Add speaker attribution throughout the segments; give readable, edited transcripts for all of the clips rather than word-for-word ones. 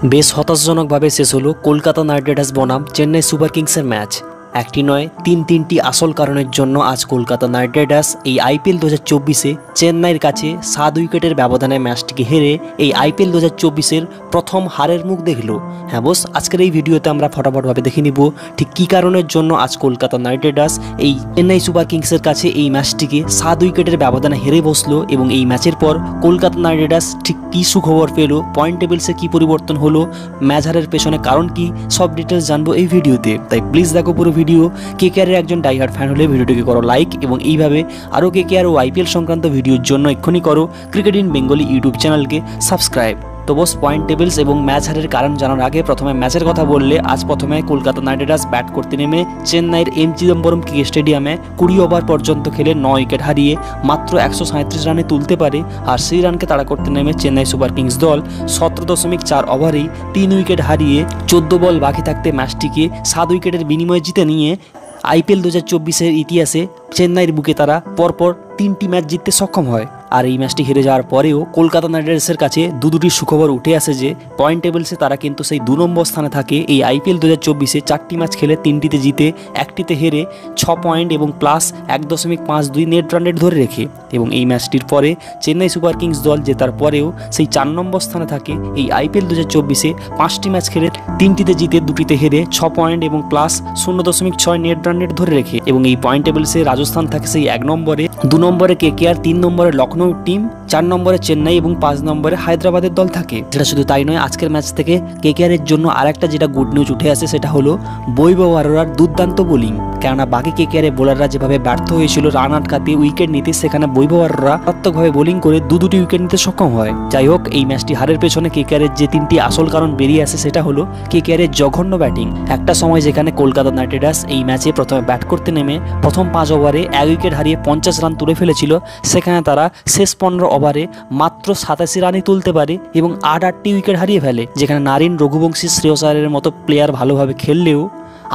Speaker 1: বেশ হতাশজনকভাবে শেষ হলো কলকাতা নাইট রাইডার্স বনাম চেন্নাই সুপার কিংসের ম্যাচ। একটি নয় তিনটি আসল কারণের জন্য আজ কলকাতা নাইট রাইডার্স এই আইপিএল 2024-এ চেন্নাইয়ের কাছে 7 উইকেটের ব্যবধানে ম্যাচটিকে হেরে এই আইপিএল 2024-এর প্রথম হারের মুখ দেখল। হ্যাঁ বস, আজকের এই ভিডিওতে আমরা ফটাফটভাবে দেখে নিব ঠিক কী কারণের জন্য আজ কলকাতা নাইট রাইডার্স এই চেন্নাই সুপার কিংসের কাছে এই ম্যাচটিকে 7 উইকেটের ব্যবধানে হেরে বসলো এবং এই ম্যাচের পর কলকাতা নাইট রাইডার্স ঠিক কী সুখবর পেল, পয়েন্ট টেবিলসে কী পরিবর্তন হলো, ম্যাচ হারের পেছনে কারণ কি, সব ডিটেলস জানবো এই ভিডিওতে। তাই প্লিজ দেখো পুরো ভিডিও। কেকেআরের একজন ডাইহার্ড ফ্যান হলে ভিডিওটিকে করো লাইক এবং এইভাবে আরও কেকেআর ও আইপিএল সংক্রান্ত ভিডিওর জন্য এক্ষুনি করো ক্রিকেট ইন বেঙ্গলি ইউটিউব চ্যানেলকে সাবস্ক্রাইব। তো বস, পয়েন্ট টেবিলস এবং ম্যাচ হারের কারণ জানার আগে প্রথমে ম্যাচের কথা বললে, আজ প্রথমে কলকাতা নাইট রাইডার্স ব্যাট করতে নেমে চেন্নাইয়ের এম চিদম্বরম ক্রিকেট স্টেডিয়ামে 20 ওভার পর্যন্ত খেলে 9 উইকেট হারিয়ে মাত্র 137 রানে তুলতে পারে। আর সেই রানকে তাড়া করতে নেমে চেন্নাই সুপার কিংস দল 17.4 ওভারেই 3 উইকেট হারিয়ে 14 বল বাকি থাকতে ম্যাচটিকে 7 উইকেটের বিনিময়ে জিতে নিয়ে আইপিএল 2024-এর ইতিহাসে চেন্নাইয়ের বুকে তারা পরপর 3টি ম্যাচ জিততে সক্ষম হয়। আর এই ম্যাচটি হেরে যাওয়ার পরেও কলকাতা নাইট রাইডার্সের কাছে দুটি সুখবর উঠে আসে যে পয়েন্ট টেবিলসে তারা কিন্তু সেই 2 নম্বর স্থানে থাকে। এই আইপিএল 2024-এ 4টি ম্যাচ খেলে 3টিতে জিতে 1টিতে হেরে 6 পয়েন্ট এবং প্লাস 1.52 নেট রান রেট ধরে রেখে। এবং এই ম্যাচটির পরে চেন্নাই সুপার কিংস দল জেতার পরেও সেই 4 নম্বর স্থানে থাকে। এই আইপিএল 2024-এ 5টি ম্যাচ খেলে 3টিতে জিতে 2টিতে হেরে 6 পয়েন্ট এবং প্লাস 0.6 নেট রান রেট ধরে রেখে। এবং এই পয়েন্ট টেবিলসে রাজস্থান থাকে সেই 1 নম্বরে, 2 নম্বরে কেকেআর, 3 নম্বরে লখনৌ টিম, 4 নম্বরে চেন্নাই এবং 5 নম্বরে হায়দ্রাবাদের দল থাকে। যেটা শুধু তাই নয়, আজকের ম্যাচ থেকে কেকেআরের জন্য আরেকটা যেটা গুড নিউজ উঠে আসে সেটা হলো বৈভব আরোরার দুর্দান্ত বোলিং। কেননা বাকি কেকেআরের বোলাররা যেভাবে ব্যর্থ হয়েছিল রান আটকাতে, উইকেট নিতে, সেখানে বৈভব আরোরা মারাত্মকভাবে বোলিং করে দুটি উইকেট নিতে সক্ষম হয়। যাই হোক, এই ম্যাচটি হারের পেছনে কেকেআরের যে 3টি আসল কারণ বেরিয়ে আসে সেটা হলো কেকেআরের জঘন্য ব্যাটিং। একটা সময় যেখানে কলকাতা নাইট রাইডার্স এই ম্যাচে প্রথমে ব্যাট করতে নেমে প্রথম 5 ওভারে 1 উইকেট হারিয়ে 50 রান তুলে ফেলেছিল, সেখানে তারা শেষ 15 ওভারে মাত্র 87 রানই তুলতে পারে এবং 8টি উইকেট হারিয়ে ফেলে। যেখানে নারিন, রঘুবংশী, শ্রেয়স আয়ারের মতো প্লেয়ার ভালোভাবে খেললেও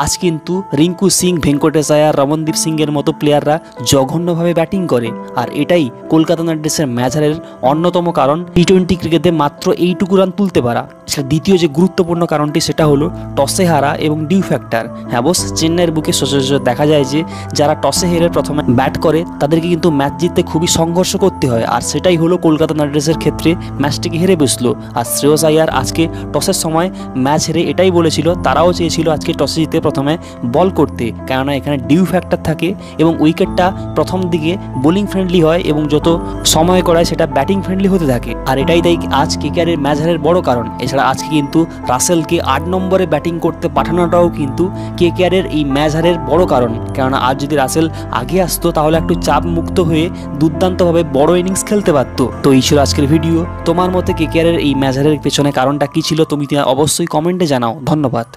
Speaker 1: আজ কিন্তু রিঙ্কু সিং, ভেঙ্কটেশ আয়ার, রমনদীপ সিংয়ের মতো প্লেয়াররা জঘন্যভাবে ব্যাটিং করে। আর এটাই কলকাতা নাইট রাইডার্সের ম্যাচ হারের অন্যতম কারণ। টি20 ক্রিকেটে মাত্র এইটুকু রান তুলতে পারা। সেটা দ্বিতীয় যে গুরুত্বপূর্ণ কারণটি সেটা হলো টসে হারা এবং ডিউ ফ্যাক্টর। হ্যাঁ বস, চেন্নাইয়ের বুকে সচরাচর দেখা যায় যে যারা টসে হেরে প্রথমে ব্যাট করে তাদেরকে কিন্তু ম্যাচ জিততে খুবই সংঘর্ষ করতে হয়। আর সেটাই হলো কলকাতা নাইট রাইডার্সের ক্ষেত্রে, ম্যাচটিকে হেরে বসলো। আর শ্রেয়স আয়ার আজকে টসের সময় ম্যাচ হেরে এটাই বলেছিল, তারাও চেয়েছিল আজকে টসে জিতে প্রথমে বল করতে, কেননা এখানে ডিউ ফ্যাক্টর থাকে এবং উইকেটটা প্রথম দিকে বোলিং ফ্রেন্ডলি হয় এবং যত সময় করায় সেটা ব্যাটিং ফ্রেন্ডলি হতে থাকে। আর এটাই তাই আজ কেকেআরের ম্যাচ হারের বড় কারণ। এছাড়া আজকে কিন্তু রাসেলকে 8 নম্বরে ব্যাটিং করতে পাঠানোটাও কিন্তু কেকেআরের এই ম্যাচ হারের বড় কারণ। কেননা আজ যদি রাসেল আগে আসতো তাহলে একটু চাপ মুক্ত হয়ে দুর্দান্তভাবে বড় ইনিংস খেলতে পারত। তো এই ছিল আজকের ভিডিও। তোমার মতে কেকেআরের এই ম্যাচ হারের পেছনে কারণটা কি ছিল তুমি অবশ্যই কমেন্টে জানাও। ধন্যবাদ।